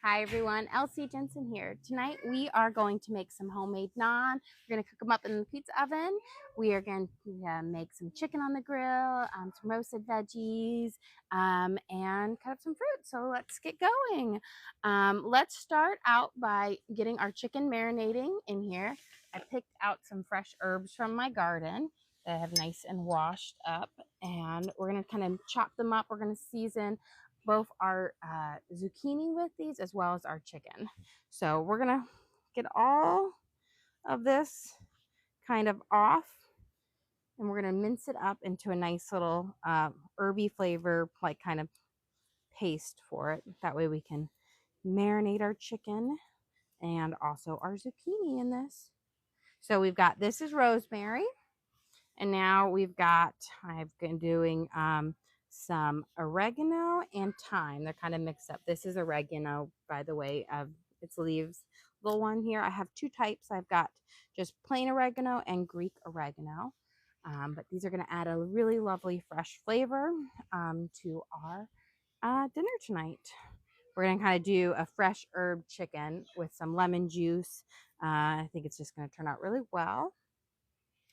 Hi everyone, Elsie Jensen here. Tonight we are going to make some homemade naan. We're going to cook them up in the pizza oven. We are going to make some chicken on the grill, some roasted veggies, and cut up some fruit. So let's get going. Let's start out by getting our chicken marinating in here. I picked out some fresh herbs from my garden that I have nice and washed up, and we're going to kind of chop them up. We're going to season both our zucchini with these as well as our chicken. So we're gonna get all of this kind of off, and we're gonna mince it up into a nice little herby flavor, like kind of paste for it. That way we can marinate our chicken and also our zucchini in this. So we've got, this is rosemary, and now we've got, I've been doing some oregano and thyme. They're kind of mixed up. This is oregano, by the way, of its leaves. Little one here. I have two types. I've got just plain oregano and Greek oregano. But these are going to add a really lovely fresh flavor to our dinner tonight. We're going to kind of do a fresh herb chicken with some lemon juice. I think it's just going to turn out really well.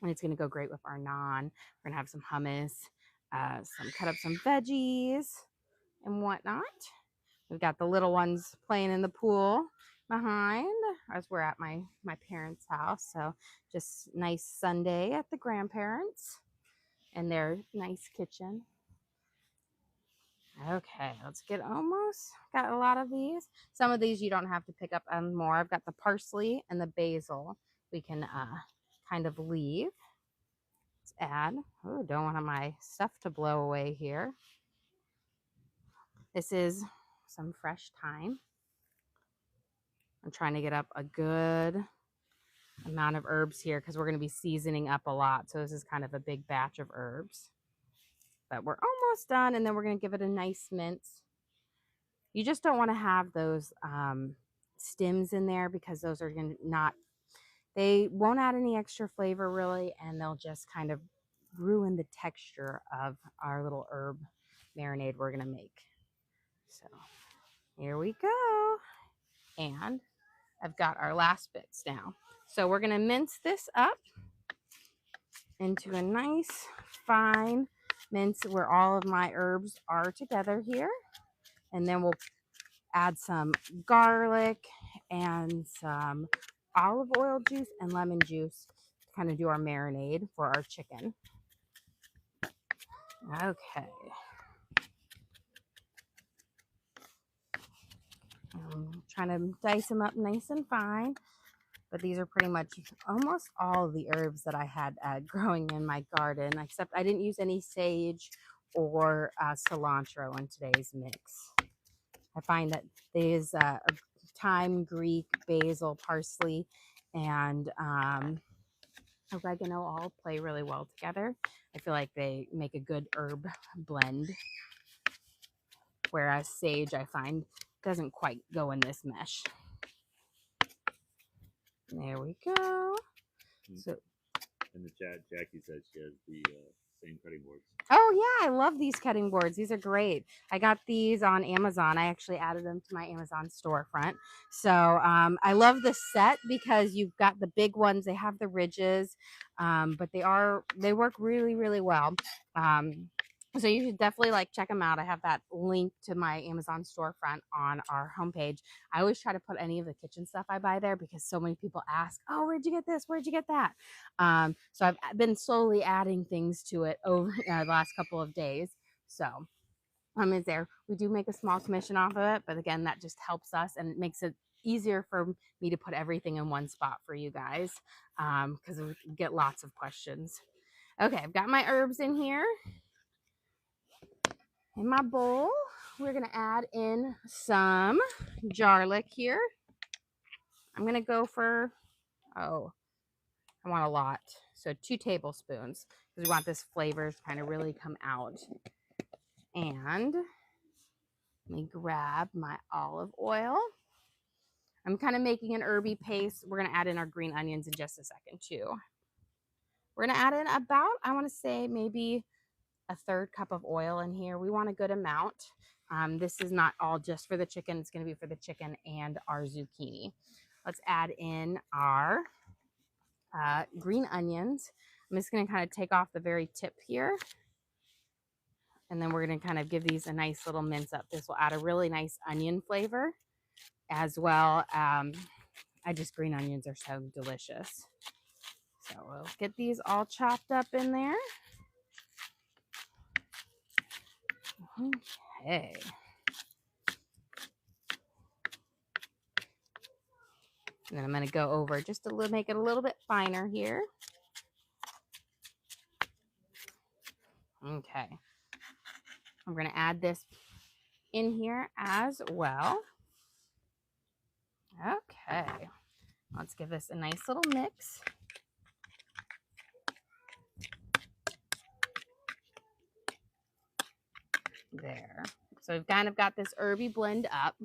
And it's going to go great with our naan. We're going to have some hummus, cut up some veggies and whatnot. We've got the little ones playing in the pool behind as we're at my parents' house. So just nice Sunday at the grandparents and their nice kitchen. Okay, let's get almost got a lot of these. Some of these you don't have to pick up on more. I've got the parsley and the basil we can kind of leave. Let's add. Oh, don't want my stuff to blow away here. This is some fresh thyme. I'm trying to get up a good amount of herbs here because we're going to be seasoning up a lot. So this is kind of a big batch of herbs. But we're almost done, and then we're going to give it a nice mince. You just don't want to have those stems in there because those are going to not, they won't add any extra flavor really, and they'll just kind of ruin the texture of our little herb marinade we're going to make. So here we go. And I've got our last bits now. So we're going to mince this up into a nice fine mince where all of my herbs are together here. And then we'll add some garlic and some olive oil juice and lemon juice to kind of do our marinade for our chicken. Okay. I'm trying to dice them up nice and fine. But these are pretty much almost all of the herbs that I had growing in my garden, except I didn't use any sage or cilantro in today's mix. I find that these thyme, Greek, basil, parsley, and oregano all play really well together. I feel like they make a good herb blend, whereas sage I find doesn't quite go in this mesh. There we go. So, in the chat, Jackie says she has the same cutting boards. Oh yeah, I love these cutting boards. These are great. I got these on Amazon. I actually added them to my Amazon storefront. So I love the set because you've got the big ones. They have the ridges, but they work really, really well. So you should definitely check them out. I have that link to my Amazon storefront on our homepage. I always try to put any of the kitchen stuff I buy there because so many people ask, oh, where'd you get this? Where'd you get that? So I've been slowly adding things to it over the last couple of days. So is there. We do make a small commission off of it, but again, that just helps us and it makes it easier for me to put everything in one spot for you guys because we get lots of questions. Okay, I've got my herbs in here. In my bowl, we're going to add in some garlic here. I'm going to go for, I want a lot. So 2 tablespoons because we want this flavor to kind of really come out. And let me grab my olive oil. I'm kind of making an herby paste. We're going to add in our green onions in just a second too. We're going to add in about, I want to say maybe a 1/3 cup of oil in here. We want a good amount. This is not all just for the chicken. It's going to be for the chicken and our zucchini. Let's add in our green onions. I'm just going to kind of take off the very tip here. And then we're going to kind of give these a nice little mince up. This will add a really nice onion flavor as well. Green onions are so delicious. So we'll get these all chopped up in there. Okay. And then I'm going to go over just to make it a little bit finer here. Okay. I'm going to add this in here as well. Okay. Let's give this a nice little mix. There. So we've kind of got this herby blend up.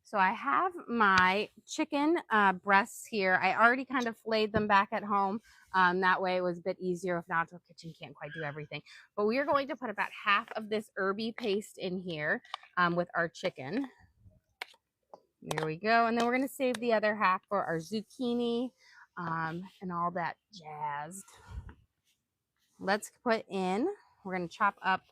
So I have my chicken breasts here. I already kind of filleted them back at home. That way it was a bit easier. If not, the kitchen can't quite do everything. But we are going to put about half of this herby paste in here with our chicken. There we go. And then we're going to save the other half for our zucchini and all that jazz. Let's put in, we're going to chop up,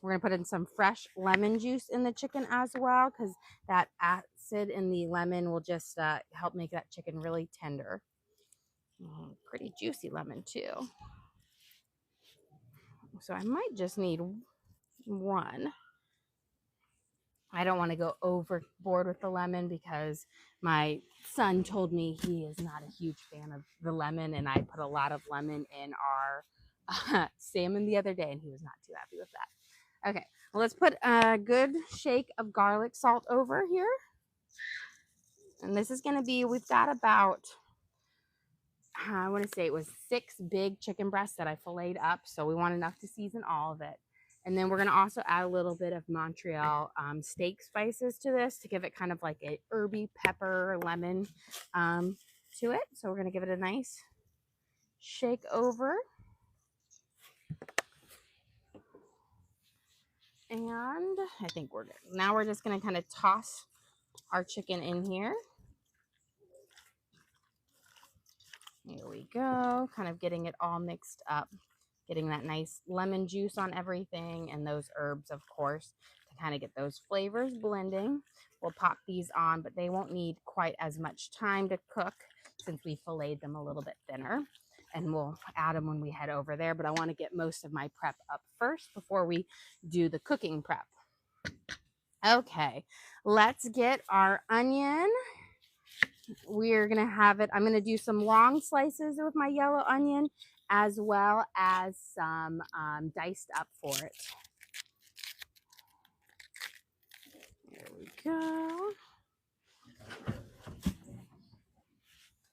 we're going to put in some fresh lemon juice in the chicken as well, because that acid in the lemon will just help make that chicken really tender. Pretty juicy lemon too. So I might just need one. I don't want to go overboard with the lemon because my son told me he is not a huge fan of the lemon, and I put a lot of lemon in our salmon the other day, and he was not too happy with that. Okay, well, let's put a good shake of garlic salt over here. And this is going to be, we've got about, I want to say it was 6 big chicken breasts that I filleted up. So we want enough to season all of it. And then we're going to also add a little bit of Montreal steak spices to this to give it kind of like a herby pepper lemon to it. So we're going to give it a nice shake over. And I think we're good. Now we're just going to kind of toss our chicken in here. Here we go. Kind of getting it all mixed up. Getting that nice lemon juice on everything and those herbs, of course, to kind of get those flavors blending. We'll pop these on, but they won't need quite as much time to cook since we filleted them a little bit thinner. And we'll add them when we head over there. But I want to get most of my prep up first before we do the cooking prep. Okay, let's get our onion. We're going to have it, I'm going to do some long slices with my yellow onion as well as some diced up for it. There we go.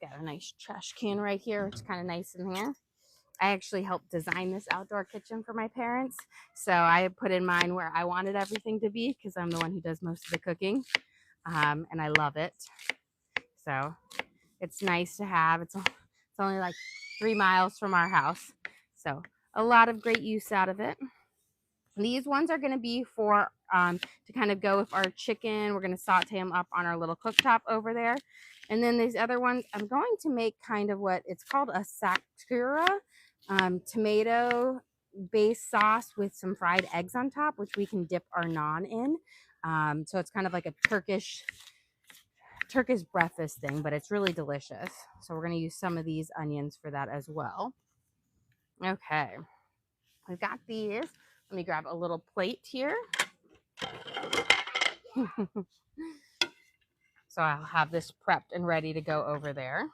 Got a nice trash can right here. It's kind of nice in here. I actually helped design this outdoor kitchen for my parents. So I put in mine where I wanted everything to be because I'm the one who does most of the cooking. And I love it. So it's nice to have. It's only like 3 miles from our house. So a lot of great use out of it. These ones are going to be for to kind of go with our chicken. We're going to saute them up on our little cooktop over there. And then these other ones, I'm going to make kind of what it's called a Shakshuka tomato based sauce with some fried eggs on top, which we can dip our naan in. So it's kind of like a Turkish breakfast thing, but it's really delicious. So we're going to use some of these onions for that as well. Okay, we've got these. Let me grab a little plate here. So I'll have this prepped and ready to go over there.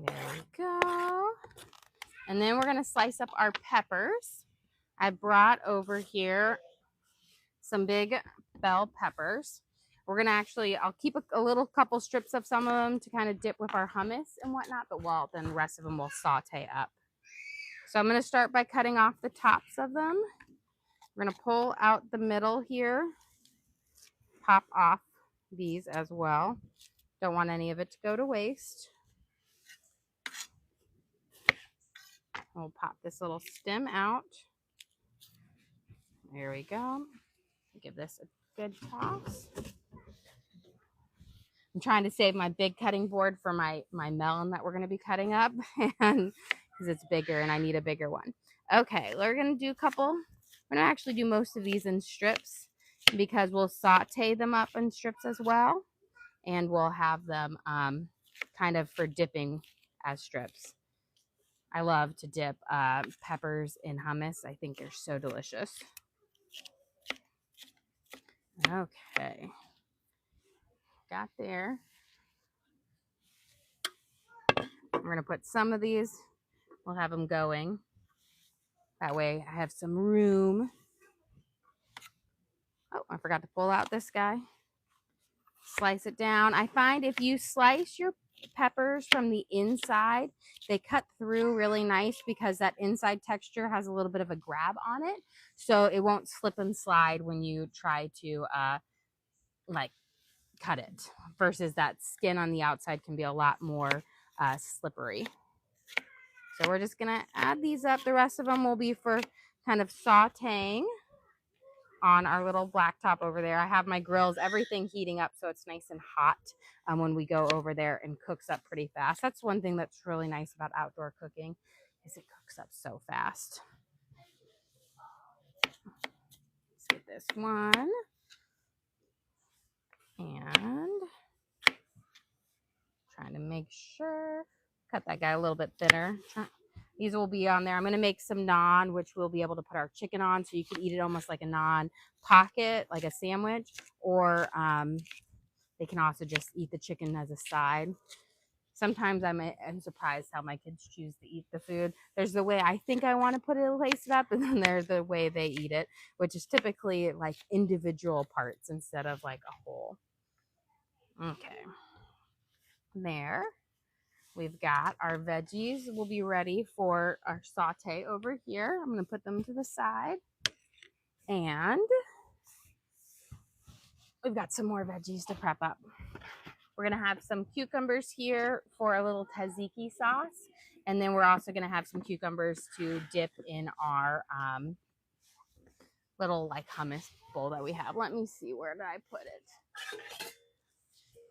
There we go. And then we're going to slice up our peppers. I brought over here some big bell peppers. We're going to actually, I'll keep a little couple strips of some of them to kind of dip with our hummus and whatnot, but then the rest of them we'll saute up. So I'm going to start by cutting off the tops of them. We're going to pull out the middle here, pop off these as well. Don't want any of it to go to waste. We'll pop this little stem out. There we go. Give this a good toss. I'm trying to save my big cutting board for my melon that we're going to be cutting up, and because it's bigger and I need a bigger one. Okay, we're going to do a couple. We're going to actually do most of these in strips because we'll saute them up in strips as well, and we'll have them kind of for dipping as strips. I love to dip peppers in hummus. I think they're so delicious. Okay, got there. We're going to put some of these, we'll have them going. That way I have some room. Oh, I forgot to pull out this guy. Slice it down. I find if you slice your peppers from the inside, they cut through really nice because that inside texture has a little bit of a grab on it. So it won't slip and slide when you try to like cut it, versus that skin on the outside can be a lot more slippery. So we're just gonna add these up. The rest of them will be for kind of sauteing on our little black top over there. I have my grills, everything heating up so it's nice and hot when we go over there, and cooks up pretty fast. That's one thing that's really nice about outdoor cooking, is it cooks up so fast. Let's get this one. And trying to make sure, cut that guy a little bit thinner. These will be on there. I'm going to make some naan, which we'll be able to put our chicken on, so you can eat it almost like a naan pocket, like a sandwich, or they can also just eat the chicken as a side. Sometimes I'm surprised how my kids choose to eat the food. There's the way I think I want to put it, lace it up, and then there's the way they eat it, which is typically like individual parts instead of like a whole. Okay. There. We've got our veggies will be ready for our saute over here. I'm going to put them to the side. And we've got some more veggies to prep up. We're going to have some cucumbers here for a little tzatziki sauce. And then we're also going to have some cucumbers to dip in our little like hummus bowl that we have. Let me see, where did I put it?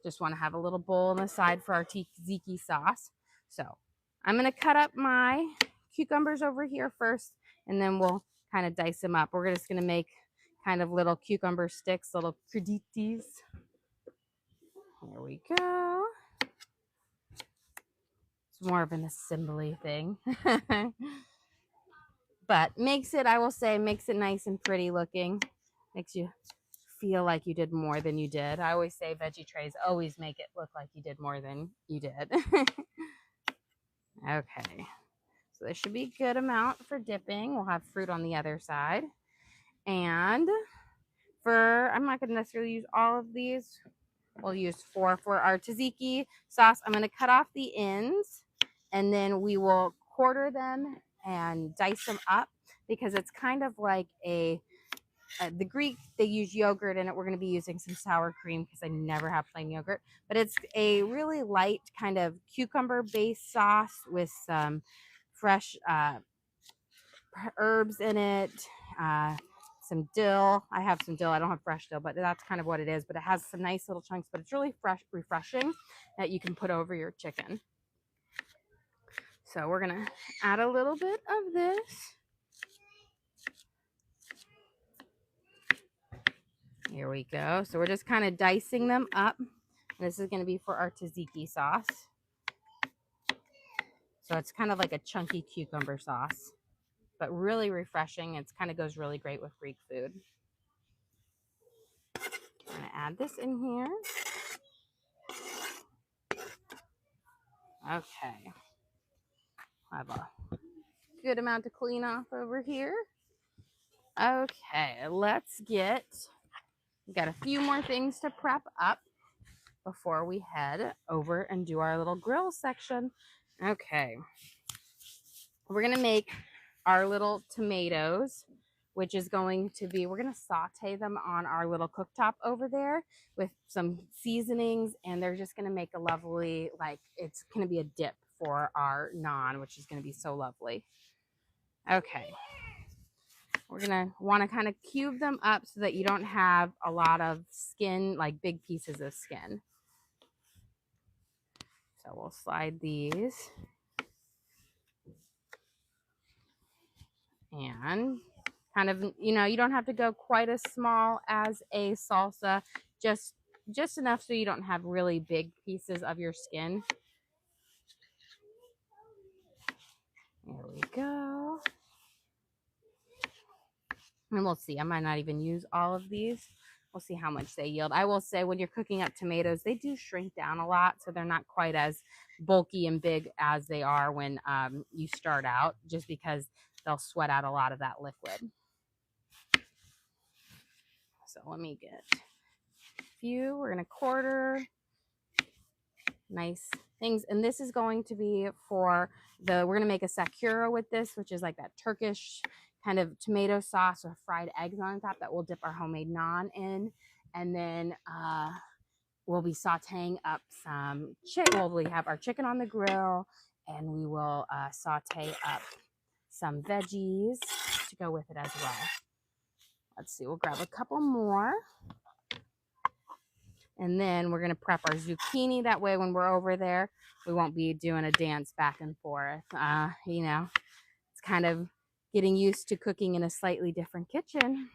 Just want to have a little bowl on the side for our tzatziki sauce. So I'm going to cut up my cucumbers over here first, and then we'll kind of dice them up. We're just going to make kind of little cucumber sticks, little crudites. There we go. It's more of an assembly thing. But makes it, I will say, makes it nice and pretty looking. Makes you feel like you did more than you did. I always say veggie trays always make it look like you did more than you did. Okay, so this should be a good amount for dipping. We'll have fruit on the other side. And I'm not going to necessarily use all of these. We'll use 4 for our tzatziki sauce. I'm going to cut off the ends, and then we will quarter them and dice them up, because it's kind of like the Greek, they use yogurt in it. We're going to be using some sour cream because I never have plain yogurt. But it's a really light kind of cucumber-based sauce with some fresh herbs in it, some dill. I have some dill. I don't have fresh dill, but that's kind of what it is. But it has some nice little chunks, but it's really fresh, refreshing, that you can put over your chicken. So we're going to add a little bit of this. Here we go. So we're just kind of dicing them up. This is going to be for our tzatziki sauce. So it's kind of like a chunky cucumber sauce, but really refreshing. It kind of goes really great with Greek food. I'm going to add this in here. Okay. I have a good amount to clean off over here. Okay, we've got a few more things to prep up before we head over and do our little grill section. Okay. We're going to make our little tomatoes, which is going to be, we're going to saute them on our little cooktop over there with some seasonings, and they're just going to make a lovely, like, it's going to be a dip for our naan, which is going to be so lovely. Okay. We're going to want to kind of cube them up so that you don't have a lot of skin, like big pieces of skin. So we'll slide these. And kind of, you know, you don't have to go quite as small as a salsa, just enough so you don't have really big pieces of your skin. There we go. And we'll see. I might not even use all of these. We'll see how much they yield. I will say when you're cooking up tomatoes, they do shrink down a lot, so they're not quite as bulky and big as they are when you start out, just because they'll sweat out a lot of that liquid. So let me get a few. We're going to quarter. Nice things. And this is going to be for we're going to make a Shakshuka with this, which is like that Turkish kind of tomato sauce with fried eggs on top that we'll dip our homemade naan in. And then we'll be sauteing up some chicken. Well, we have our chicken on the grill, and we will saute up some veggies to go with it as well. Let's see, we'll grab a couple more. And then we're going to prep our zucchini. That way when we're over there, we won't be doing a dance back and forth. You know, it's kind of getting used to cooking in a slightly different kitchen.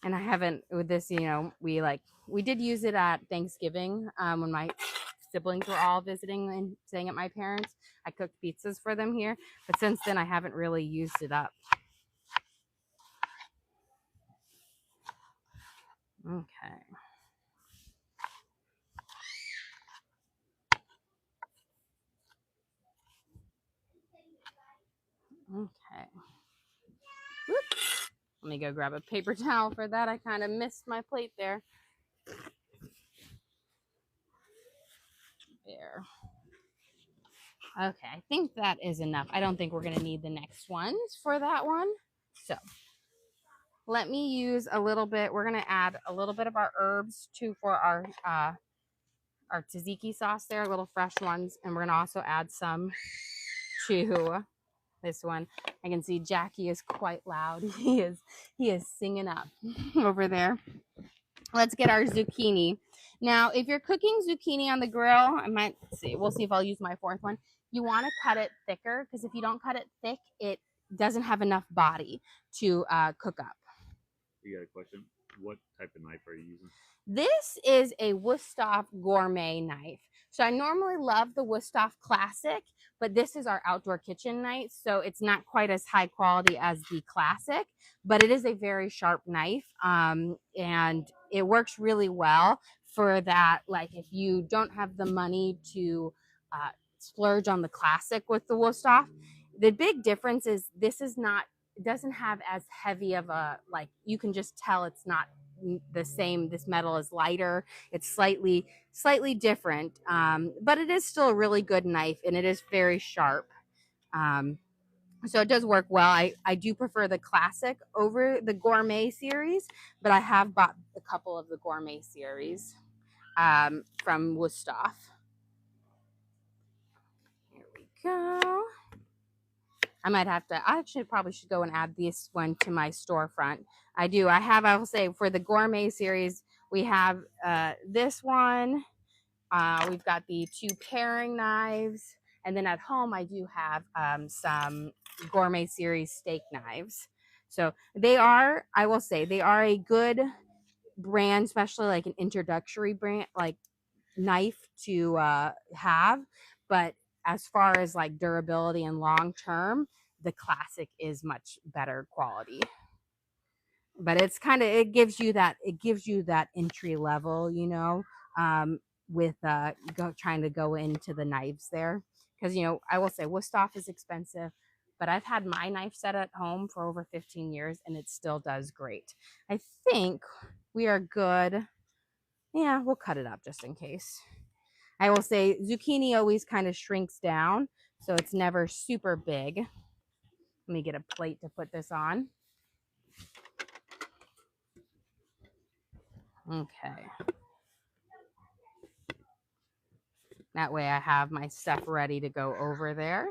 And I haven't, with this, you know, we did use it at Thanksgiving when my siblings were all visiting and staying at my parents'. I cooked pizzas for them here. But since then, I haven't really used it up. Okay. Okay. Whoops. Let me go grab a paper towel for that. I kind of missed my plate there. There. Okay, I think that is enough. I don't think we're going to need the next ones for that one. So let me use a little bit. We're going to add a little bit of our herbs for our tzatziki sauce there, little fresh ones. And we're going to also add some to this one. I can see Jackie is quite loud. He is singing up over there. Let's get our zucchini. Now, if you're cooking zucchini on the grill, I might see. We'll see if I'll use my fourth one. You want to cut it thicker, because if you don't cut it thick, it doesn't have enough body to cook up. You got a question? What type of knife are you using? This is a Wusthof gourmet knife. So I normally love the Wusthof Classic, but this is our outdoor kitchen knife, so it's not quite as high quality as the Classic, but it is a very sharp knife, and it works really well for that. Like if you don't have the money to splurge on the Classic with the Wusthof, the big difference is this is not, it doesn't have as heavy of a, like, you can just tell it's not the same. This metal is lighter. It's slightly different, but it is still a really good knife, and it is very sharp. So it does work well. I do prefer the Classic over the Gourmet series, but I have bought a couple of the Gourmet series from Wusthof. Here we go. I actually probably should go and add this one to my storefront. I will say for the Gourmet series, we have this one. We've got the 2 paring knives. And then at home, I do have some Gourmet series steak knives. So I will say, they are a good brand, especially like an introductory brand, like knife to have. But as far as like durability and long term, the Classic is much better quality. But it's kind of, it gives you that entry level, you know, with trying to go into the knives there, because, you know, I will say Wusthof is expensive, but I've had my knife set at home for over 15 years and it still does great. I think we are good. Yeah, we'll cut it up just in case. I will say zucchini always kind of shrinks down, so it's never super big. Let me get a plate to put this on. Okay. That way I have my stuff ready to go over there.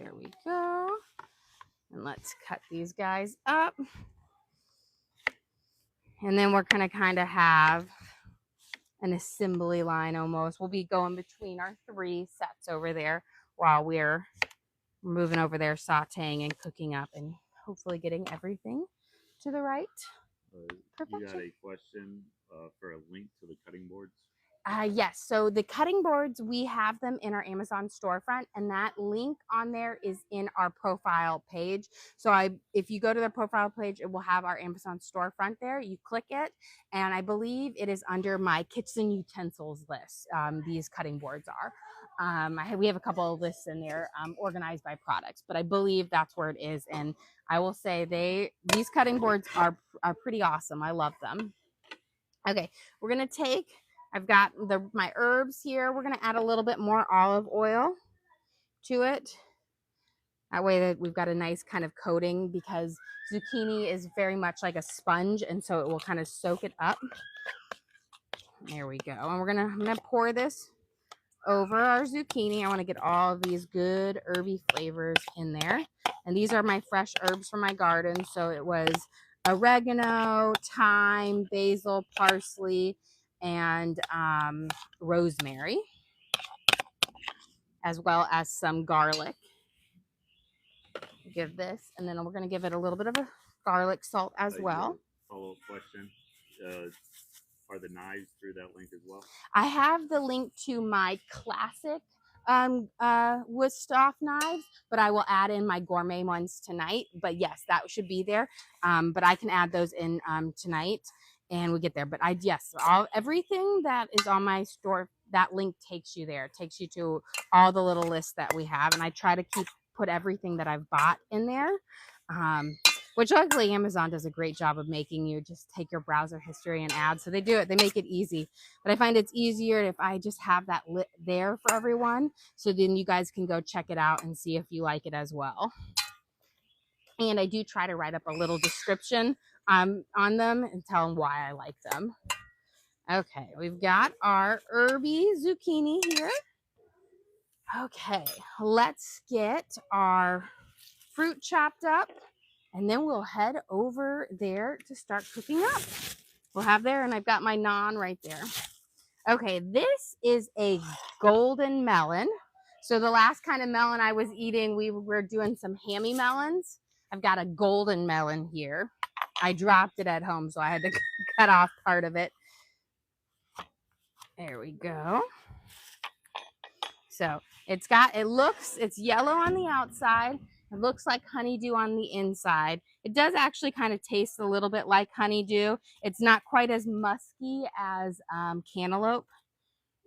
There we go. And let's cut these guys up. And then we're going to kind of have an assembly line almost. We'll be going between our 3 sets over there while we're moving over there, sauteing and cooking up and hopefully getting everything to the right You got perfection. a question for a link to the cutting boards? Yes, so the cutting boards, we have them in our Amazon storefront, and that link on there is in our profile page. So if you go to the profile page, it will have our Amazon storefront there. You click it, and I believe it is under my kitchen utensils list. These cutting boards are. We have a couple of lists in there organized by products, but I believe that's where it is. And I will say these cutting boards are pretty awesome. I love them. Okay, we're gonna take. I've got my herbs here. We're gonna add a little bit more olive oil to it. That way that we've got a nice kind of coating, because zucchini is very much like a sponge, and so it will kind of soak it up. There we go. And I'm gonna pour this over our zucchini. I want to get all of these good herby flavors in there. And these are my fresh herbs from my garden. So it was oregano, thyme, basil, parsley, and rosemary, as well as some garlic. Give this, and then we're going to give it a little bit of a garlic salt as well. Follow-up question. Are the knives through that link as well? I have the link to my classic Woodstock knives, but I will add in my gourmet ones tonight. But yes, that should be there. But I can add those in tonight, and we get there. But everything that is on my store, that link takes you there. It takes you to all the little lists that we have, and I try to put everything that I've bought in there. Which luckily Amazon does a great job of making you just take your browser history and add. So they do it. They make it easy. But I find it's easier if I just have that there for everyone. So then you guys can go check it out and see if you like it as well. And I do try to write up a little description on them and tell them why I like them. Okay, we've got our herby zucchini here. Okay, let's get our fruit chopped up. And then we'll head over there to start cooking up. We'll have there, and I've got my naan right there. Okay, this is a golden melon. So the last kind of melon I was eating, we were doing some hammy melons. I've got a golden melon here. I dropped it at home, so I had to cut off part of it. There we go. So it's yellow on the outside. It looks like honeydew on the inside. It does actually kind of taste a little bit like honeydew. It's not quite as musky as cantaloupe.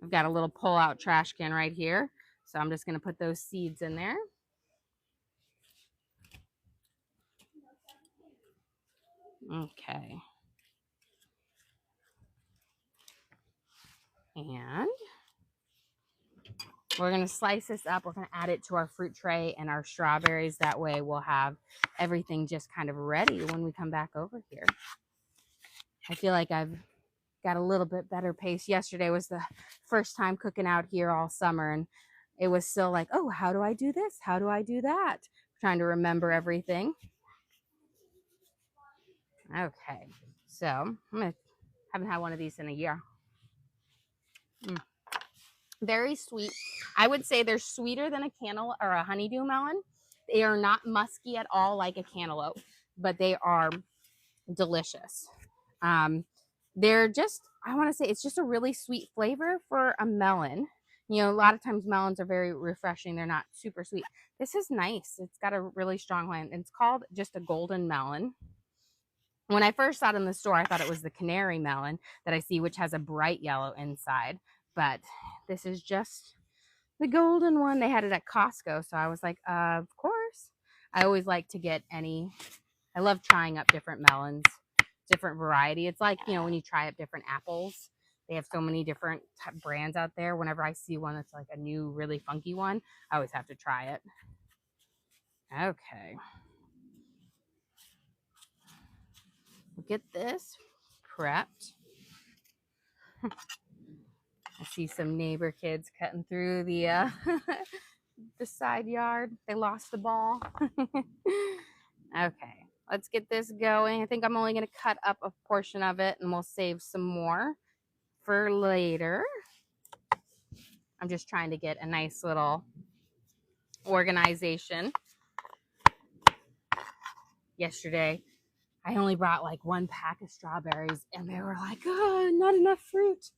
I've got a little pull-out trash can right here. So I'm just going to put those seeds in there. Okay. And we're going to slice this up. We're going to add it to our fruit tray and our strawberries. That way we'll have everything just kind of ready when we come back over here. I feel like I've got a little bit better pace. Yesterday was the first time cooking out here all summer, and it was still like, oh, how do I do this? How do I do that? Trying to remember everything. Okay, so haven't had one of these in a year. Very sweet. I would say they're sweeter than a cantaloupe or a honeydew melon. They are not musky at all like a cantaloupe, but they are delicious. They're just, I want to say it's just a really sweet flavor for a melon. You know, a lot of times melons are very refreshing. They're not super sweet. This is nice. It's got a really strong one. It's called just a golden melon. When I first saw it in the store, I thought it was the canary melon that I see, which has a bright yellow inside. But this is just the golden one. They had it at Costco, so I was like, of course. I always like to get I love trying up different melons, different variety. It's like, you know, when you try up different apples, they have so many different brands out there. Whenever I see one that's like a new, really funky one, I always have to try it. Okay. We'll get this prepped. I see some neighbor kids cutting through the the side yard. They lost the ball. Okay, let's get this going. I think I'm only going to cut up a portion of it and we'll save some more for later. I'm just trying to get a nice little organization. Yesterday, I only brought like 1 pack of strawberries and they were like, oh, not enough fruit.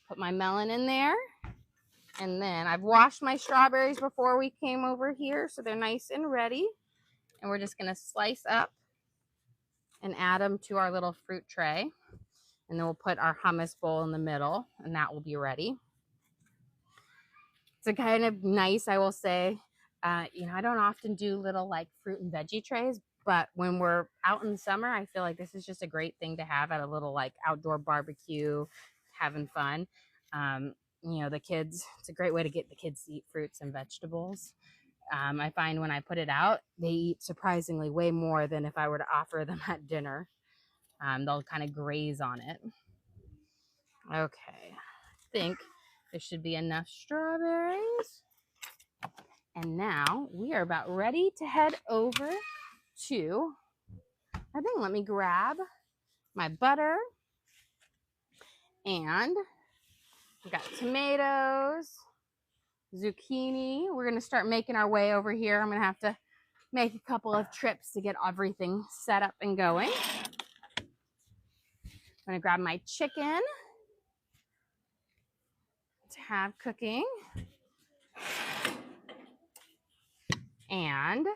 Put my melon in there. And then I've washed my strawberries before we came over here, so they're nice and ready. And we're just gonna slice up and add them to our little fruit tray. And then we'll put our hummus bowl in the middle and that will be ready. It's a kind of nice, I will say, you know, I don't often do little like fruit and veggie trays, but when we're out in the summer, I feel like this is just a great thing to have at a little like outdoor barbecue, having fun. You know, the kids, it's a great way to get the kids to eat fruits and vegetables. I find when I put it out, they eat surprisingly way more than if I were to offer them at dinner. They'll kind of graze on it. Okay, I think there should be enough strawberries. And now we are about ready to head over to, I think, let me grab my butter. And we got tomatoes, zucchini. We're going to start making our way over here. I'm going to have to make a couple of trips to get everything set up and going. I'm going to grab my chicken to have cooking. And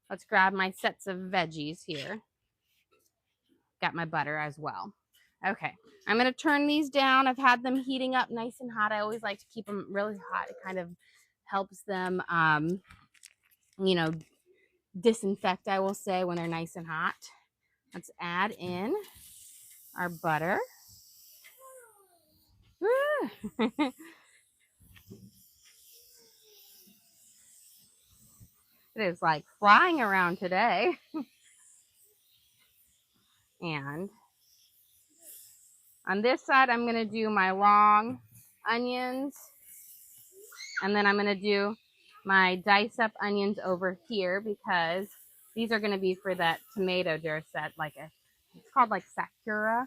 let's grab my sets of veggies here. Got my butter as well. Okay, I'm going to turn these down. I've had them heating up nice and hot. I always like to keep them really hot. It kind of helps them, you know, disinfect, I will say, when they're nice and hot. Let's add in our butter. It is like flying around today. And on this side, I'm going to do my long onions. And then I'm going to do my diced up onions over here because these are going to be for that tomato dish that it's called like Shakshuka.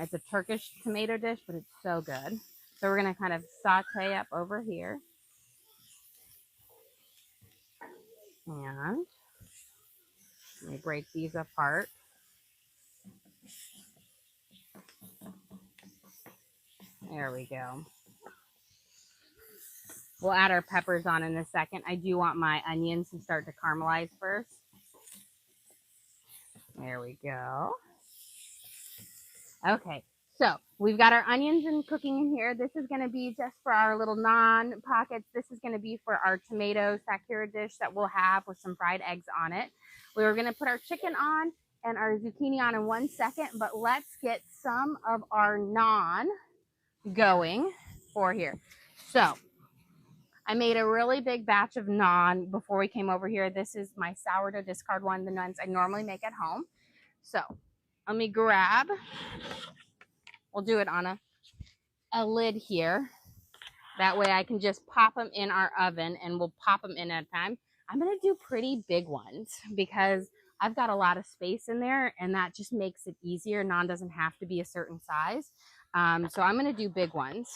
It's a Turkish tomato dish, but it's so good. So we're going to kind of saute up over here. And let me break these apart. There we go. We'll add our peppers on in a second. I do want my onions to start to caramelize first. There we go. Okay, so we've got our onions and cooking in here. This is going to be just for our little naan pockets. This is going to be for our tomato Shakshuka dish that we'll have with some fried eggs on it. We were going to put our chicken on and our zucchini on in 1 second, but let's get some of our naan going for here. So I made a really big batch of naan before we came over here. This is my sourdough discard one, the ones I normally make at home. So let me grab, we'll do it on a lid here. That way I can just pop them in our oven and we'll pop them in at a time. I'm going to do pretty big ones because I've got a lot of space in there and that just makes it easier. Naan doesn't have to be a certain size. So I'm going to do big ones.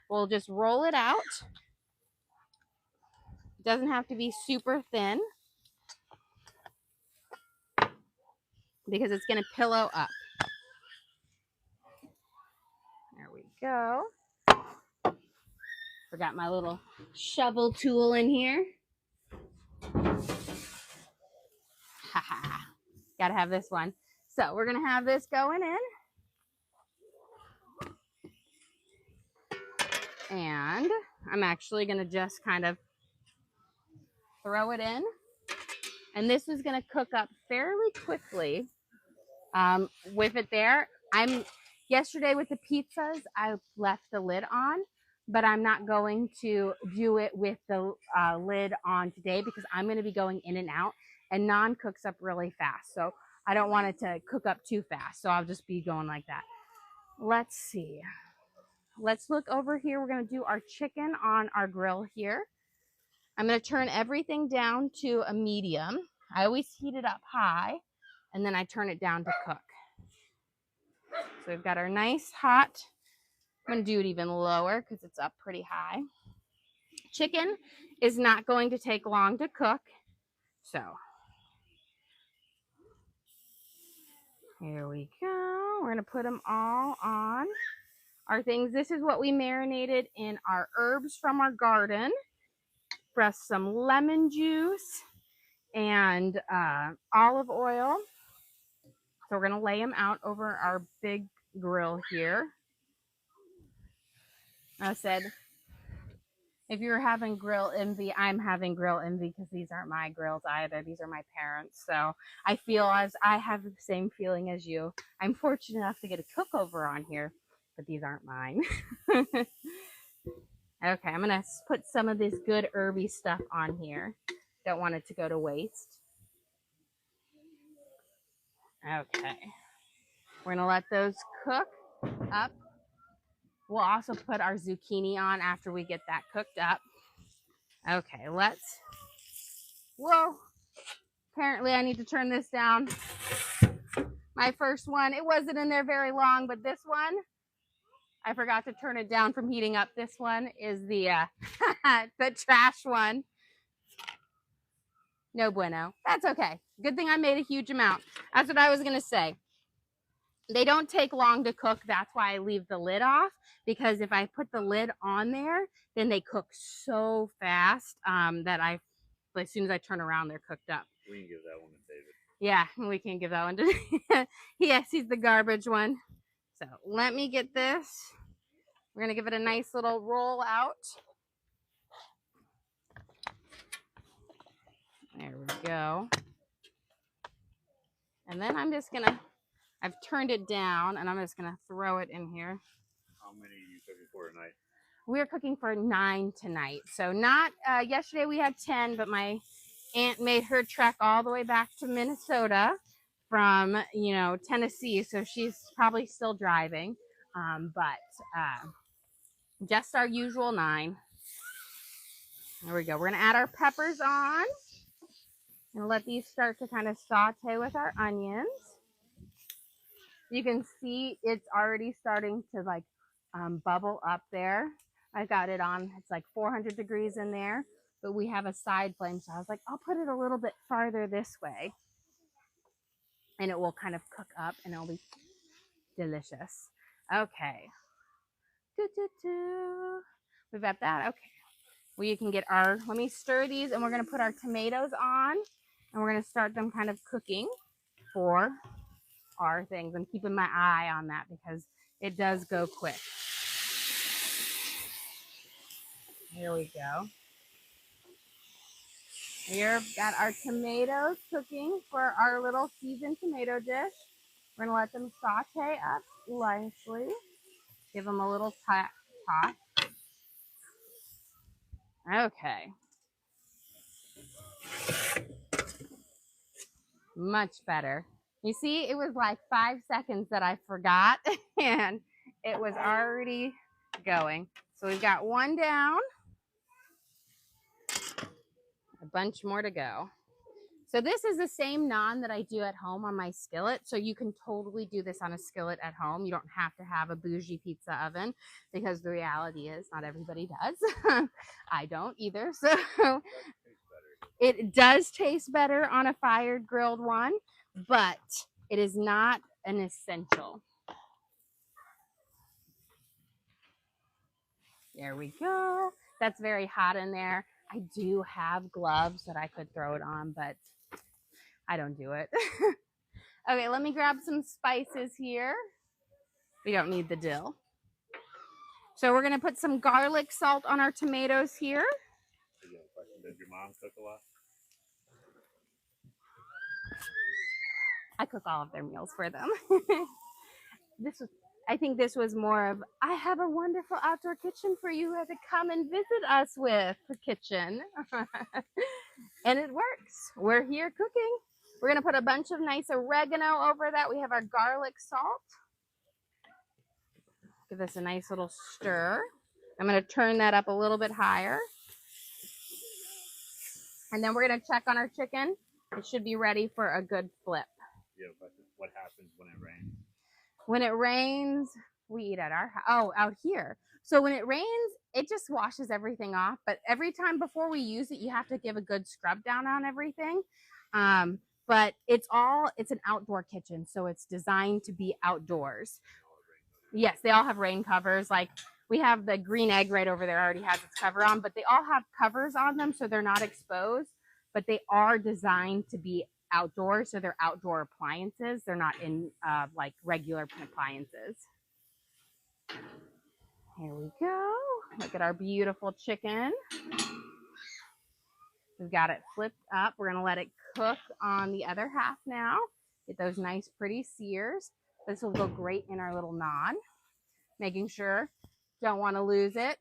We'll just roll it out. It doesn't have to be super thin because it's going to pillow up. There we go. Forgot my little shovel tool in here. Haha. Gotta have this one. So we're gonna have this going in. And I'm actually gonna just kind of throw it in. And this is gonna cook up fairly quickly. With it there, yesterday with the pizzas, I left the lid on, but I'm not going to do it with the lid on today because I'm gonna be going in and out, and naan cooks up really fast. So I don't want it to cook up too fast. So I'll just be going like that. Let's see. Let's look over here. We're gonna do our chicken on our grill here. I'm going to turn everything down to a medium. I always heat it up high, and then I turn it down to cook. So we've got our nice hot, I'm going to do it even lower because it's up pretty high. Chicken is not going to take long to cook. So here we go. We're going to put them all on our things. This is what we marinated in our herbs from our garden. Press some lemon juice and olive oil. So we're going to lay them out over our big grill here. I said, if you're having grill envy, I'm having grill envy because these aren't my grills either. These are my parents. So I feel as I have the same feeling as you. I'm fortunate enough to get a cook over on here, but these aren't mine. Okay, I'm going to put some of this good herby stuff on here. Don't want it to go to waste. Okay. We're going to let those cook up. We'll also put our zucchini on after we get that cooked up. Okay, let's... Whoa! Apparently I need to turn this down. My first one, it wasn't in there very long, but this one, I forgot to turn it down from heating up. This one is the the trash one. No bueno. That's okay. Good thing I made a huge amount. That's what I was going to say. They don't take long to cook. That's why I leave the lid off, because if I put the lid on there, then they cook so fast that as soon as I turn around, they're cooked up. We can give that one to David. Yeah, we can't give that one to yes, he's the garbage one. So let me get this. We're going to give it a nice little roll out. There we go. And then I'm just going to, I've turned it down, and I'm just going to throw it in here. How many are you cooking for tonight? We're cooking for 9 tonight. So not, yesterday we had 10, but my aunt made her trek all the way back to Minnesota from, Tennessee. So she's probably still driving. Just our usual 9. There we go. We're going to add our peppers on and let these start to kind of saute with our onions. You can see it's already starting to bubble up there. I got it on, it's like 400 degrees in there, but we have a side flame. So I was like, I'll put it a little bit farther this way and it will kind of cook up and it'll be delicious. Okay. We've got that. Okay. We can get our, let me stir these, and we're going to put our tomatoes on, and we're going to start them kind of cooking for our things. I'm keeping my eye on that because it does go quick. Here we go. We've got our tomatoes cooking for our little seasoned tomato dish. We're going to let them saute up nicely. Give them a little toss. Okay. Much better. You see, it was like 5 seconds that I forgot, and it was already going. So we've got one down. A bunch more to go. So this is the same naan that I do at home on my skillet. So you can totally do this on a skillet at home. You don't have to have a bougie pizza oven, because the reality is not everybody does. I don't either. So it does taste better on a fired grilled one, but it is not an essential. There we go. That's very hot in there. I do have gloves that I could throw it on, but I don't do it. Okay, let me grab some spices here. We don't need the dill. So we're going to put some garlic salt on our tomatoes here. Did your mom cook a lot? I cook all of their meals for them. I think this was more of, I have a wonderful outdoor kitchen for you to come and visit us with, the kitchen. And it works. We're here cooking. We're going to put a bunch of nice oregano over that. We have our garlic salt. Give this a nice little stir. I'm going to turn that up a little bit higher. And then we're going to check on our chicken. It should be ready for a good flip. Yeah, but what happens when it rains? When it rains, we eat at our house. Oh, out here. So when it rains, it just washes everything off. But every time before we use it, you have to give a good scrub down on everything. But it's an outdoor kitchen, so it's designed to be outdoors. Yes, they all have rain covers. Like we have the green egg right over there already has its cover on, but they all have covers on them so they're not exposed. But they are designed to be outdoors, so they're outdoor appliances. They're not in like regular appliances. Here we go. Look at our beautiful chicken. We've got it flipped up. We're going to let it cook on the other half now. Get those nice pretty sears. This will go great in our little naan. Making sure, don't want to lose it.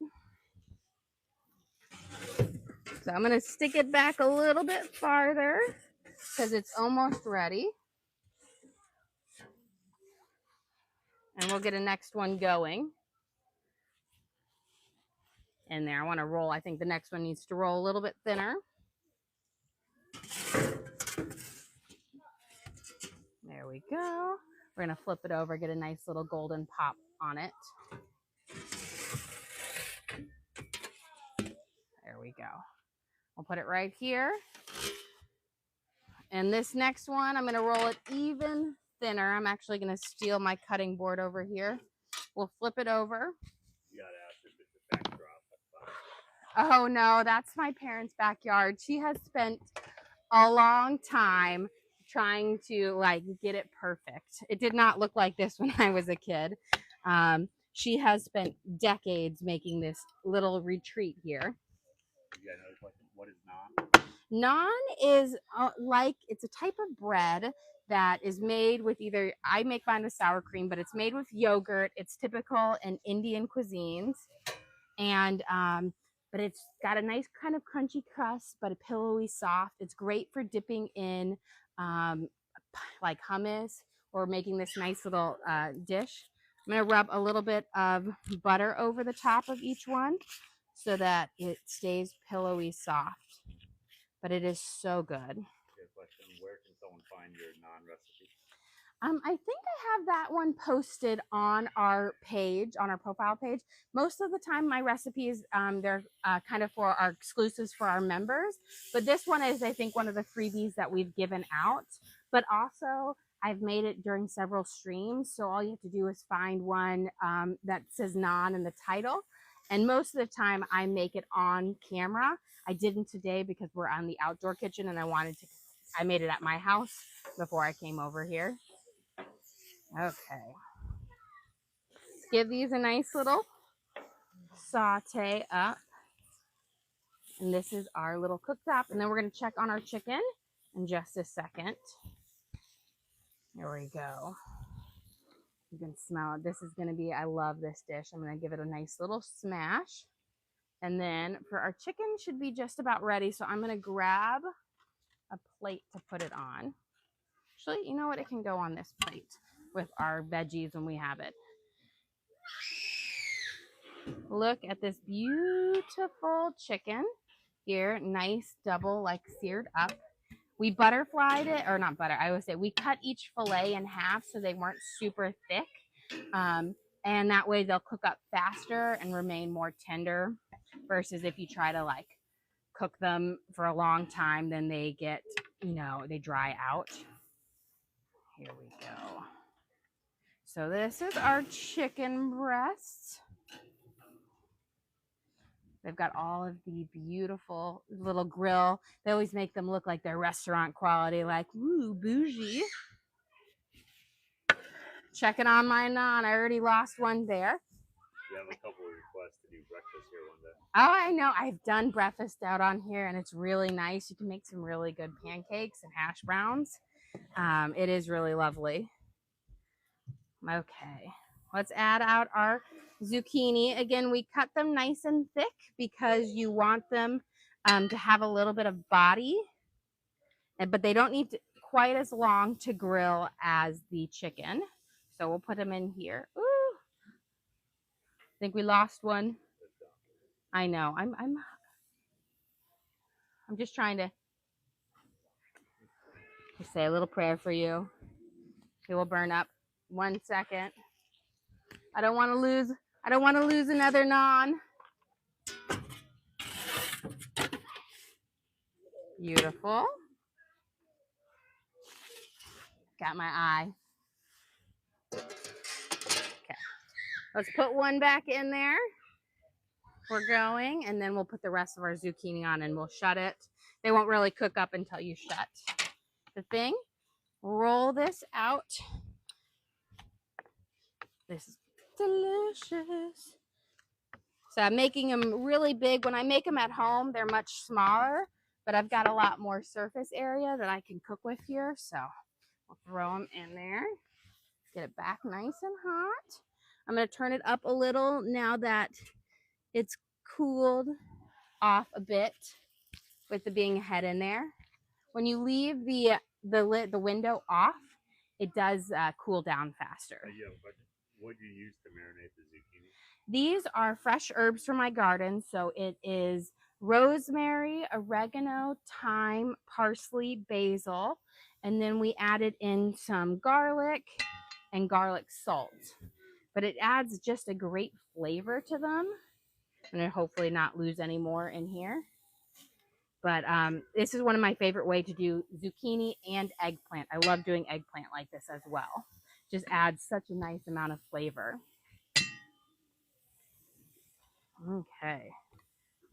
So I'm going to stick it back a little bit farther because it's almost ready. And we'll get a next one going. In there, I want to roll. I think the next one needs to roll a little bit thinner. There we go. We're going to flip it over, get a nice little golden pop on it. There we go. We'll put it right here. And this next one, I'm going to roll it even thinner. I'm actually going to steal my cutting board over here. We'll flip it over. You gotta ask if it's a backdrop. Oh no, that's my parents' backyard. She has spent a long time trying to like get it perfect. It did not look like this when I was a kid. She has spent decades making this little retreat here. You got another question? What is naan? Naan is it's a type of bread that is made with either, I make mine with sour cream, but it's made with yogurt. It's typical in Indian cuisines. And but it's got a nice kind of crunchy crust, but a pillowy soft. It's great for dipping in like hummus or making this nice little dish. I'm going to rub a little bit of butter over the top of each one so that it stays pillowy soft. But it is so good. Question: where can someone find your naan recipe? I think I have that one posted on our page, on our profile page. Most of the time, my recipes, they're kind of for our exclusives for our members. But this one is, I think, one of the freebies that we've given out. But also, I've made it during several streams. So all you have to do is find one that says naan in the title. And most of the time, I make it on camera. I didn't today because we're on the outdoor kitchen and I made it at my house before I came over here. Okay. Let's give these a nice little saute up. And this is our little cooktop. And then we're going to check on our chicken in just a second. There we go. You can smell it. This is going to be, I love this dish. I'm going to give it a nice little smash. And then for our chicken should be just about ready. So I'm going to grab a plate to put it on. Actually, you know what? It can go on this plate with our veggies when we have it. Look at this beautiful chicken here. Nice double, like seared up. We butterflied it, or not butter, I always say we cut each fillet in half so they weren't super thick. And that way they'll cook up faster and remain more tender versus if you try to like cook them for a long time, then they get, they dry out. Here we go. So this is our chicken breasts. They've got all of the beautiful little grill. They always make them look like they're restaurant quality, like, woo, bougie. Checking on my naan. I already lost one there. You have a couple of requests to do breakfast here one day. Oh, I know. I've done breakfast out on here, and it's really nice. You can make some really good pancakes and hash browns. It is really lovely. Okay. Let's add out our zucchini. Again, we cut them nice and thick because you want them to have a little bit of body, but they don't need quite as long to grill as the chicken. So we'll put them in here. Ooh. I think we lost one. I know. I'm just trying to say a little prayer for you. It will burn up. 1 second. I don't want to lose another naan. Beautiful. Got my eye. Okay. Let's put one back in there. We're going, and then we'll put the rest of our zucchini on and we'll shut it. They won't really cook up until you shut the thing. Roll this out. This is delicious. So I'm making them really big. When I make them at home, they're much smaller, but I've got a lot more surface area that I can cook with here. So I'll throw them in there. Get it back nice and hot. I'm going to turn it up a little now that it's cooled off a bit with the being head in there. When you leave the window off, it does cool down faster. Yeah, but what do you use to marinate the zucchini? These are fresh herbs from my garden. So it is rosemary, oregano, thyme, parsley, basil, and then we added in some garlic and garlic salt. But it adds just a great flavor to them. I'm going to hopefully not lose any more in here. But this is one of my favorite ways to do zucchini and eggplant. I love doing eggplant like this as well. Just adds such a nice amount of flavor. Okay.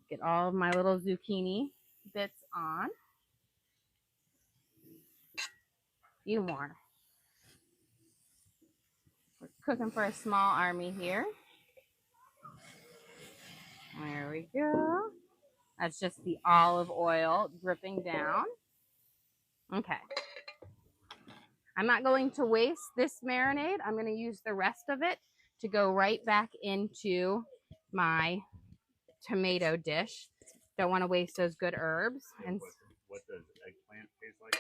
Get all of my little zucchini bits on. A few more. We're cooking for a small army here. There we go. That's just the olive oil dripping down. Okay. I'm not going to waste this marinade. I'm going to use the rest of it to go right back into my tomato dish. Don't want to waste those good herbs. And what does eggplant taste like?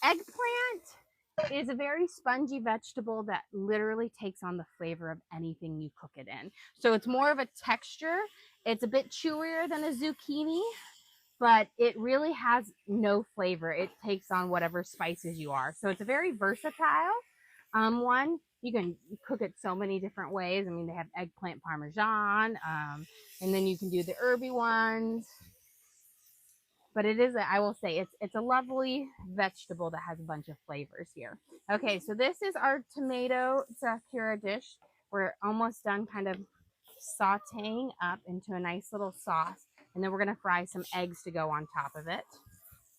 Eggplant is a very spongy vegetable that literally takes on the flavor of anything you cook it in. So it's more of a texture. It's a bit chewier than a zucchini, but it really has no flavor. It takes on whatever spices you are. So it's a very versatile one. You can cook it so many different ways. I mean, they have eggplant parmesan, and then you can do the herby ones. But it is, I will say, it's a lovely vegetable that has a bunch of flavors here. Okay, so this is our tomato sakura dish. We're almost done kind of sauteing up into a nice little sauce. And then we're going to fry some eggs to go on top of it.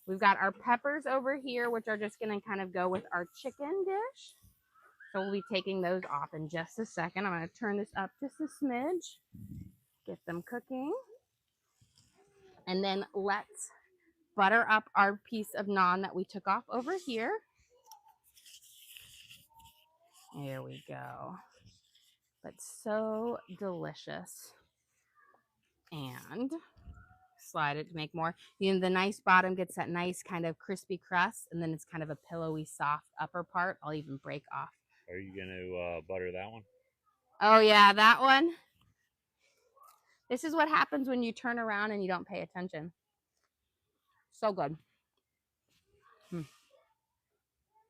We've got our peppers over here, which are just going to kind of go with our chicken dish. So we'll be taking those off in just a second. I'm going to turn this up just a smidge. Get them cooking. And then let's butter up our piece of naan that we took off over here. There we go. But so delicious. And slide it to make more. You know, the nice bottom gets that nice kind of crispy crust, and then it's kind of a pillowy, soft upper part. I'll even break off. Are you going to butter that one? Oh, yeah, that one. This is what happens when you turn around and you don't pay attention. So good.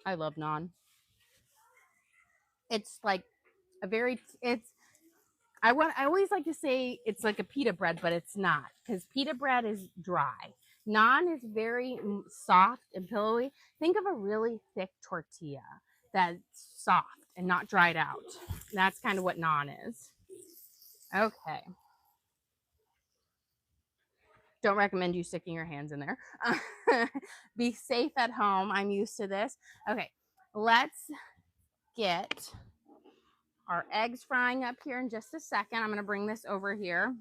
I love naan. It's like a very, I always like to say it's like a pita bread, but it's not, because pita bread is dry. Naan is very soft and pillowy. Think of a really thick tortilla that's soft and not dried out. That's kind of what naan is. Okay. Don't recommend you sticking your hands in there. Be safe at home. I'm used to this. Okay, let's get our eggs frying up here in just a second. I'm going to bring this over here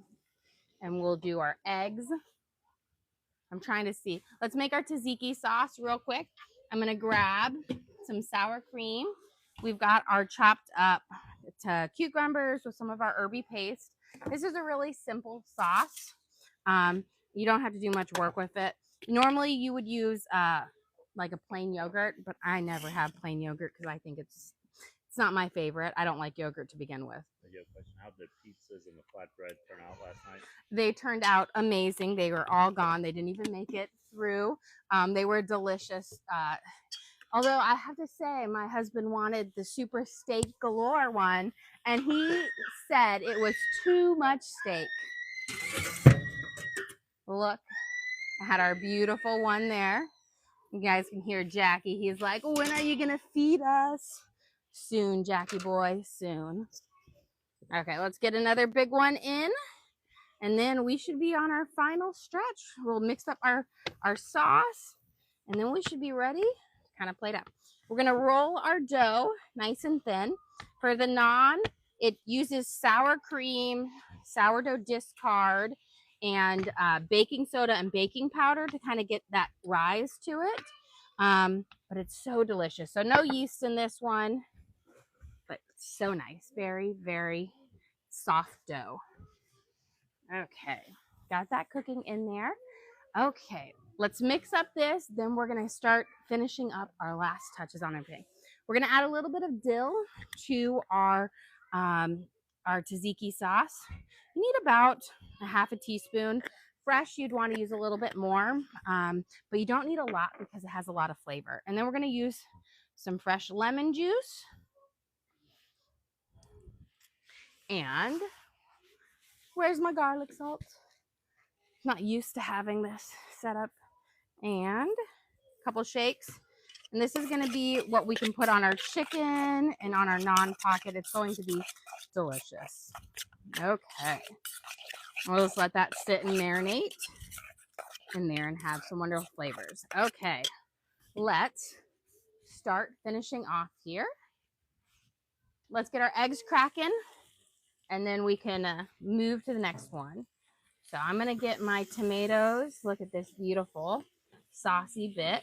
and we'll do our eggs. I'm trying to see. Let's make our tzatziki sauce real quick. I'm going to grab some sour cream. We've got our chopped up cucumbers with some of our herby paste. This is a really simple sauce. You don't have to do much work with it. Normally you would use like a plain yogurt, but I never have plain yogurt because I think it's It's not my favorite. I don't like yogurt to begin with. I get a question. How did the pizzas and the flatbread turn out last night? They turned out amazing. They were all gone. They didn't even make it through. They were delicious. Although I have to say, my husband wanted the super steak galore one, and he said it was too much steak. Look, I had our beautiful one there. You guys can hear Jackie. He's like, when are you going to feed us? Soon, Jackie boy, soon. Okay, let's get another big one in. And then we should be on our final stretch. We'll mix up our sauce, and then we should be ready to kind of plate up. We're going to roll our dough nice and thin. For the naan, it uses sour cream, sourdough discard, and baking soda and baking powder to kind of get that rise to it. But it's so delicious. So no yeast in this one, but so nice. Very, very soft dough. Okay, got that cooking in there. Okay, let's mix up this. Then we're gonna start finishing up our last touches on everything. We're gonna add a little bit of dill to our tzatziki sauce. You need about a half a teaspoon. Fresh, you'd want to use a little bit more, but you don't need a lot because it has a lot of flavor. And then we're gonna use some fresh lemon juice. And where's my garlic salt? Not used to having this set up. And a couple shakes. And this is going to be what we can put on our chicken and on our naan pocket. It's going to be delicious. Okay. We'll just let that sit and marinate in there and have some wonderful flavors. Okay. Let's start finishing off here. Let's get our eggs cracking, and then we can move to the next one. So I'm going to get my tomatoes. Look at this beautiful saucy bit.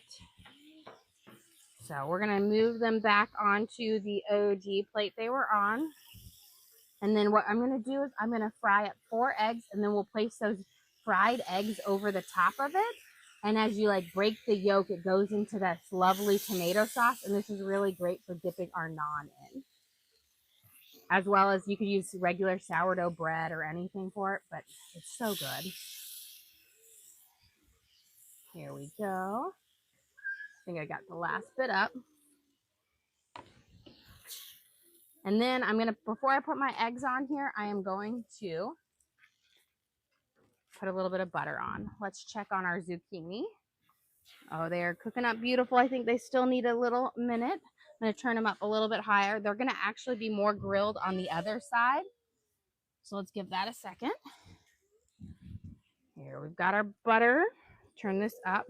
So we're going to move them back onto the OG plate they were on. And then what I'm going to do is I'm going to fry up 4 eggs, and then we'll place those fried eggs over the top of it. And as you like break the yolk, it goes into this lovely tomato sauce. And this is really great for dipping our naan in. As well as you could use regular sourdough bread or anything for it, but it's so good. Here we go. I think I got the last bit up. And then I'm gonna, before I put my eggs on here, I am going to put a little bit of butter on. Let's check on our zucchini. Oh, they're cooking up beautiful. I think they still need a little minute. I'm going to turn them up a little bit higher. They're going to actually be more grilled on the other side. So let's give that a second. Here we've got our butter. Turn this up.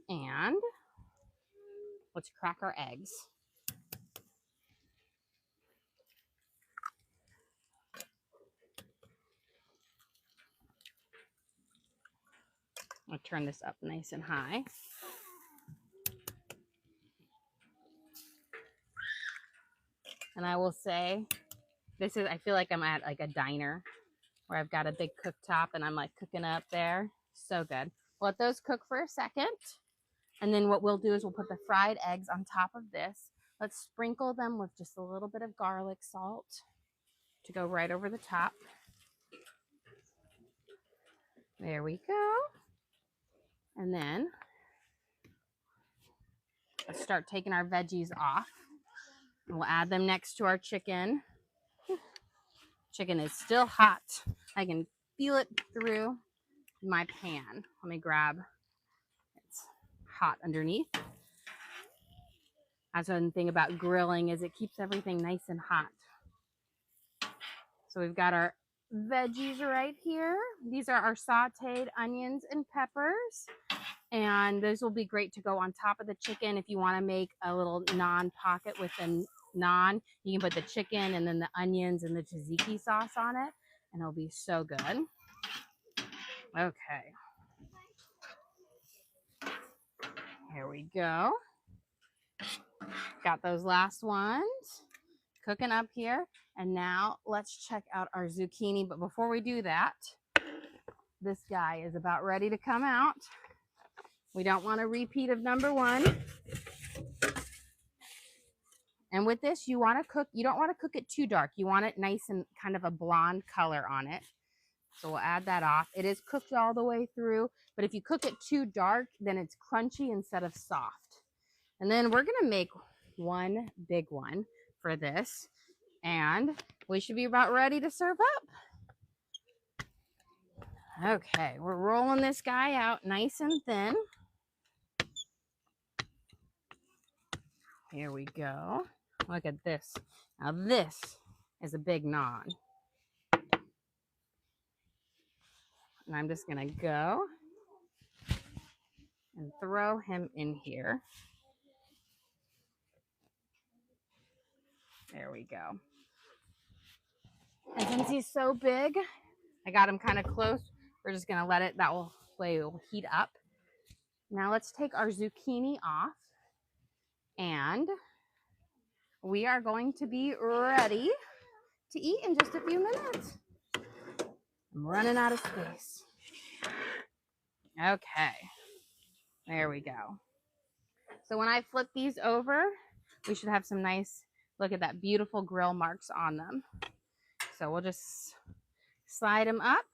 And let's crack our eggs. I'll turn this up nice and high. And I will say, this is, I feel like I'm at like a diner where I've got a big cooktop and I'm like cooking up there. So good. We'll let those cook for a second. And then what we'll do is we'll put the fried eggs on top of this. Let's sprinkle them with just a little bit of garlic salt to go right over the top. There we go. And then let's start taking our veggies off. We'll add them next to our chicken. Chicken is still hot. I can feel it through my pan. Let me grab, it's hot underneath. That's one thing about grilling is it keeps everything nice and hot. So we've got our veggies right here. These are our sauteed onions and peppers. And those will be great to go on top of the chicken. If you want to make a little naan pocket with the naan, you can put the chicken and then the onions and the tzatziki sauce on it, and it'll be so good. Okay. Here we go. Got those last ones cooking up here. And now let's check out our zucchini. But before we do that, this guy is about ready to come out. We don't want a repeat of number 1. And with this, you want to cook, you don't want to cook it too dark. You want it nice and kind of a blonde color on it. So we'll add that off. It is cooked all the way through, but if you cook it too dark, then it's crunchy instead of soft. And then we're going to make one big one for this, and we should be about ready to serve up. Okay, we're rolling this guy out nice and thin. Here we go. Look at this. Now this is a big naan. And I'm just gonna go and throw him in here. There we go. And since he's so big, I got him kind of close. We're just gonna let it, that way it will heat up. Now let's take our zucchini off, and we are going to be ready to eat in just a few minutes. I'm running out of space. Okay, there we go. So when I flip these over, we should have some nice, look at that, beautiful grill marks on them. So we'll just slide them up.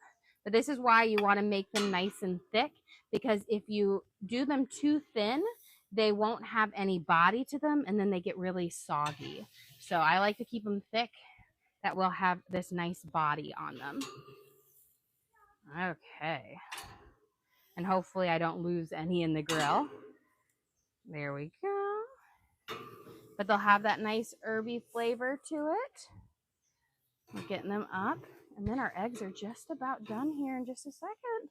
But this is why you want to make them nice and thick, because if you do them too thin, they won't have any body to them, and then they get really soggy. So I like to keep them thick, that will have this nice body on them. Okay. And hopefully I don't lose any in the grill. There we go. But they'll have that nice herby flavor to it. We're getting them up. And then our eggs are just about done here in just a second.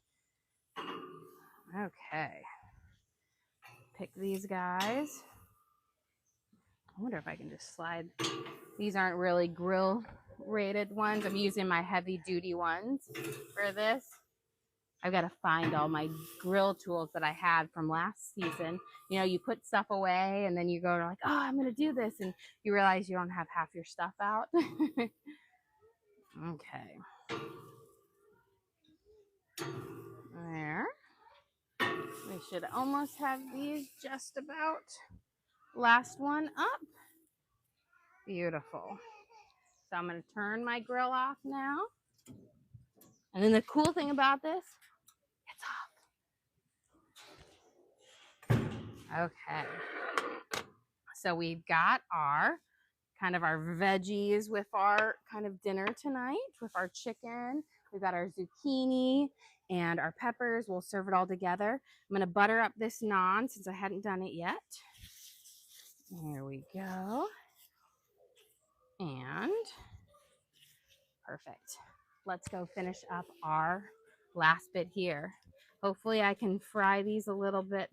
Okay. Pick these guys. I wonder if I can just slide. These aren't really grill rated ones. I'm using my heavy duty ones for this. I've got to find all my grill tools that I had from last season. You know, you put stuff away and then you go like, oh, I'm going to do this. And you realize you don't have half your stuff out. Okay. There. We should almost have these just about. Last one up. Beautiful. So I'm going to turn my grill off now. And then the cool thing about this, it's off. Okay. So we've got our kind of our veggies with our kind of dinner tonight, with our chicken. We've got our zucchini and our peppers. We'll serve it all together. I'm going to butter up this naan since I hadn't done it yet. There we go. And perfect. Let's go finish up our last bit here. Hopefully I can fry these a little bit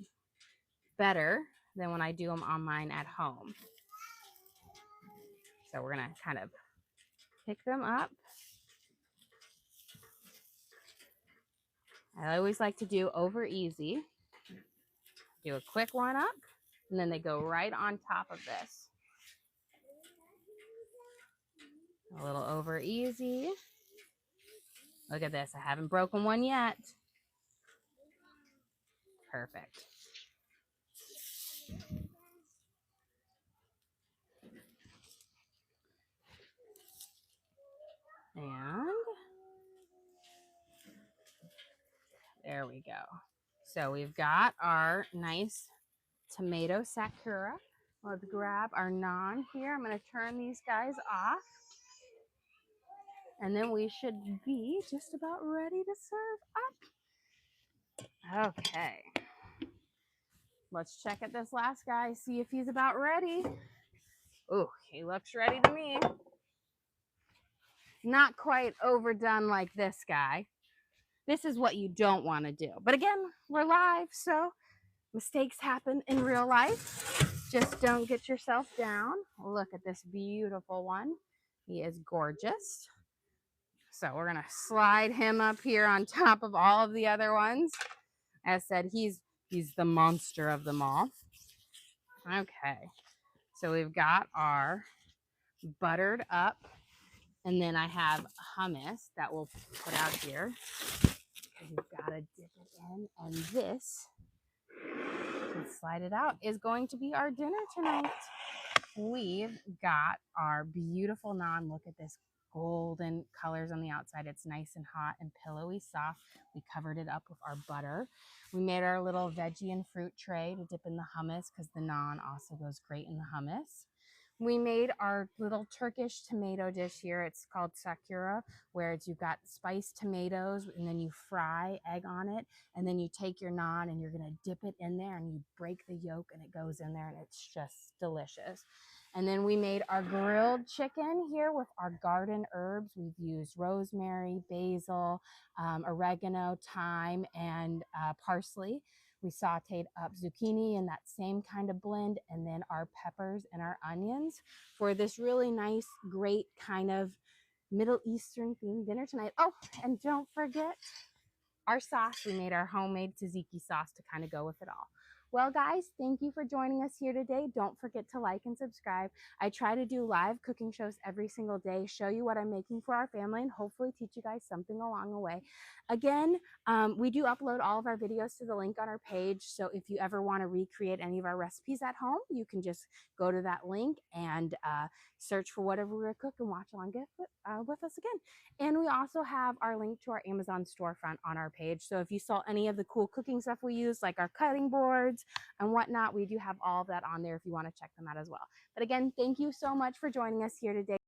better than when I do them on mine at home. So we're gonna kind of pick them up. I always like to do over easy. Do a quick one up, and then they go right on top of this. A little over easy. Look at this, I haven't broken one yet. Perfect. And there we go. So we've got our nice tomato sakura. Let's grab our naan here. I'm going to turn these guys off. And then we should be just about ready to serve up. Okay. Let's check at this last guy, see if he's about ready. Ooh, he looks ready to me. Not quite overdone like this guy. This is what you don't want to do. But again, we're live, so mistakes happen in real life. Just don't get yourself down. Look at this beautiful one. He is gorgeous. So we're going to slide him up here on top of all of the other ones. As said, he's the monster of them all. Okay. So we've got our buttered up, and then I have hummus that we'll put out here. We've got to dip it in, and this, let's slide it out, is going to be our dinner tonight. we've got our beautiful naan. Look at this golden colors on the outside. It's nice and hot and pillowy soft. We covered it up with our butter. We made our little veggie and fruit tray to dip in the hummus because the naan also goes great in the hummus. We made our little Turkish tomato dish here. It's called Shakshuka, where you've got spiced tomatoes and then you fry egg on it. And then you take your naan and you're going to dip it in there and you break the yolk and it goes in there and it's just delicious. And then we made our grilled chicken here with our garden herbs. We've used rosemary, basil, oregano, thyme, and parsley. We sauteed up zucchini in that same kind of blend, and then our peppers and our onions for this really nice, great kind of Middle Eastern themed dinner tonight. Oh, and don't forget our sauce. We made our homemade tzatziki sauce to kind of go with it all. Well, guys, thank you for joining us here today. Don't forget to like and subscribe. I try to do live cooking shows every single day, show you what I'm making for our family, and hopefully teach you guys something along the way. Again, we do upload all of our videos to the link on our page. So if you ever want to recreate any of our recipes at home, you can just go to that link and search for whatever we're cooking and watch along with us again. And we also have our link to our Amazon storefront on our page. So if you saw any of the cool cooking stuff we use, like our cutting boards and whatnot, we do have all of that on there if you want to check them out as well. But again, thank you so much for joining us here today.